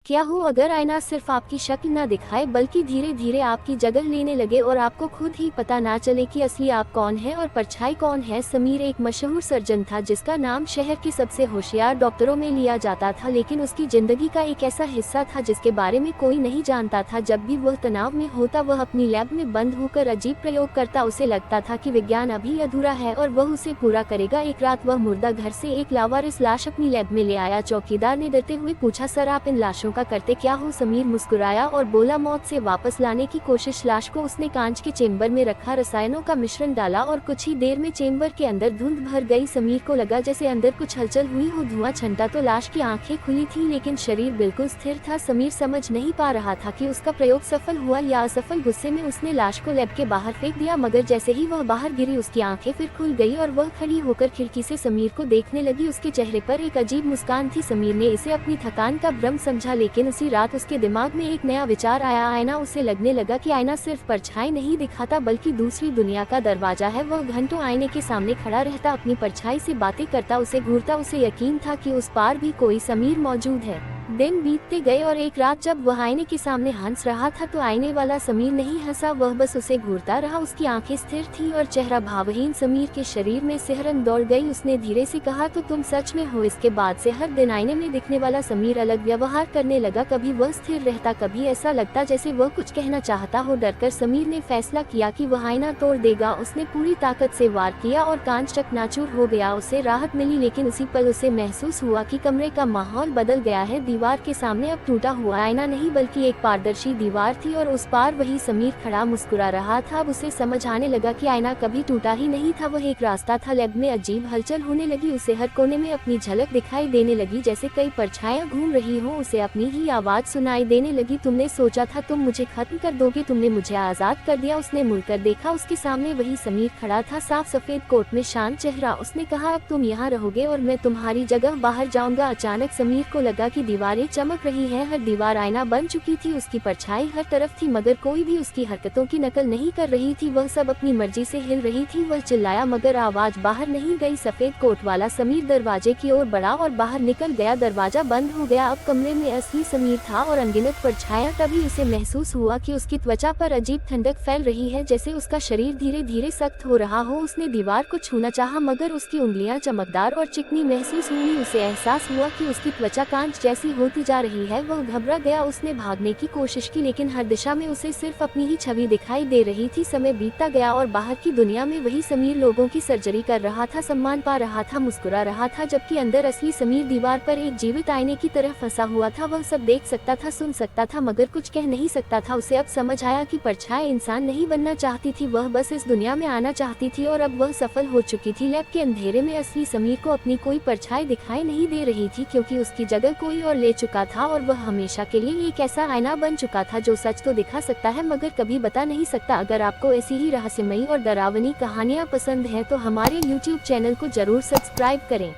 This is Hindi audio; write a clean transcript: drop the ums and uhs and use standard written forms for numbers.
क्या हो अगर आईना सिर्फ आपकी शक्ल ना दिखाए बल्कि धीरे धीरे आपकी जगह लेने लगे और आपको खुद ही पता ना चले कि असली आप कौन है और परछाई कौन है। समीर एक मशहूर सर्जन था जिसका नाम शहर के सबसे होशियार डॉक्टरों में लिया जाता था, लेकिन उसकी जिंदगी का एक ऐसा हिस्सा था जिसके बारे में कोई नहीं जानता था। जब भी वह तनाव में होता वह अपनी लैब में बंद होकर अजीब प्रयोग करता। उसे लगता था कि विज्ञान अभी अधूरा है और वह उसे पूरा करेगा। एक रात वह मुर्दा घर से एक लावारिस लाश अपनी लैब में ले आया। चौकीदार ने डरते हुए पूछा, सर आप इन लाशों का करते क्या हो? समीर मुस्कुराया और बोला, मौत से वापस लाने की कोशिश। लाश को उसने कांच के चेम्बर में रखा, रसायनों का मिश्रण डाला और कुछ ही देर में चेम्बर के अंदर धुंध भर गई। समीर को लगा जैसे अंदर कुछ हलचल हुई हो। धुआं छंटा तो लाश की आंखें खुली थी लेकिन शरीर बिल्कुल स्थिर था। समीर समझ नहीं पा रहा था कि उसका प्रयोग सफल हुआ या असफल। गुस्से में उसने लाश को लैब के बाहर फेंक दिया, मगर जैसे ही वह बाहर गिरी उसकी आंखें फिर खुल गई और वह खड़ी होकर खिड़की से समीर को देखने लगी। उसके चेहरे पर एक अजीब मुस्कान थी। समीर ने इसे अपनी थकान का भ्रम समझा, लेकिन उसी रात उसके दिमाग में एक नया विचार आया। आईना। उसे लगने लगा कि आईना सिर्फ परछाई नहीं दिखाता बल्कि दूसरी दुनिया का दरवाजा है। वह घंटों आईने के सामने खड़ा रहता, अपनी परछाई से बातें करता, उसे घूरता। उसे यकीन था कि उस पार भी कोई समीर मौजूद है। दिन बीतते गए और एक रात जब वह आईने के सामने हंस रहा था तो आईने वाला समीर नहीं हंसा, वह बस उसे घूरता रहा। उसकी आंखें स्थिर थी और चेहरा भावहीन। समीर के शरीर में सिहरन दौड़ गई। उसने धीरे से कहा, तो तुम सच में हो? इसके बाद से हर दिन आईने में दिखने वाला समीर अलग व्यवहार करने लगा। कभी वह स्थिर रहता, कभी ऐसा लगता जैसे वह कुछ कहना चाहता हो। डरकर समीर ने फैसला किया कि वह आईना तोड़ देगा। उसने पूरी ताकत से वार किया और कांच चकनाचूर हो गया। उसे राहत मिली, लेकिन उसी पल उसे महसूस हुआ कि कमरे का माहौल बदल गया है। दीवार के सामने अब टूटा हुआ आईना नहीं बल्कि एक पारदर्शी दीवार थी और उस पार वही समीर खड़ा मुस्कुरा रहा था। अब उसे समझ आने लगा कि आईना कभी टूटा ही नहीं था, वह एक रास्ता था। लैब में अजीब हलचल होने लगी। उसे हर कोने में अपनी झलक दिखाई देने लगी, जैसे कई परछाइयां घूम रही हो। उसे अपनी ही आवाज सुनाई देने लगी, तुमने सोचा था तुम मुझे खत्म कर दोगे, तुमने मुझे आजाद कर दिया। उसने मुड़कर देखा, उसके सामने वही समीर खड़ा था, साफ सफेद कोट में, शांत चेहरा। उसने कहा, अब तुम यहाँ रहोगे और मैं तुम्हारी जगह बाहर जाऊंगा। अचानक समीर को लगा कि दीवारें चमक रही है। हर दीवार आईना बन चुकी थी, उसकी परछाई हर तरफ थी, मगर कोई भी उसकी हरकतों की नकल नहीं कर रही थी। वह सब अपनी मर्जी से हिल रही थी। वह चिल्लाया मगर आवाज बाहर नहीं गई। सफेद कोट वाला समीर दरवाजे की ओर बढ़ा और बाहर निकल गया। दरवाजा बंद हो गया। अब कमरे में असली समीर था और अनगिनत परछाइयां। तभी उसे महसूस हुआ कि उसकी त्वचा पर अजीब ठंडक फैल रही है, जैसे उसका शरीर धीरे धीरे सख्त हो रहा हो। उसने दीवार को छूना चाहा मगर उसकी उंगलियां चमकदार और चिकनी महसूस हुई। उसे एहसास हुआ कि उसकी त्वचा कांच जैसी होती जा रही है। वह घबरा गया। उसने भागने की कोशिश की लेकिन हर दिशा में उसे सिर्फ अपनी ही छवि दिखाई दे रही थी। समय बीतता गया और बाहर की दुनिया में वही समीर लोगों की सर्जरी कर रहा था, सम्मान पा रहा था, मुस्कुरा रहा था, जबकि अंदर असली समीर दीवार पर एक जीवित आईने की तरह फंसा हुआ था। वह सब देख सकता था, सुन सकता था, मगर कुछ कह नहीं सकता था। उसे अब समझ आया कि परछाई इंसान नहीं बनना चाहती थी, वह बस इस दुनिया में आना चाहती थी और अब वह सफल हो चुकी थी। लैब के अंधेरे में असली समीर को अपनी कोई परछाई दिखाई नहीं दे रही थी, क्योंकि उसकी जगह कोई और ले चुका था और वह हमेशा के लिए एक ऐसा आईना बन चुका था जो सच तो दिखा सकता है मगर कभी बता नहीं सकता। अगर आपको ऐसी ही रहस्यमयी और डरावनी कहानियाँ पसंद है तो हमारे YouTube चैनल को जरूर सब्सक्राइब करें।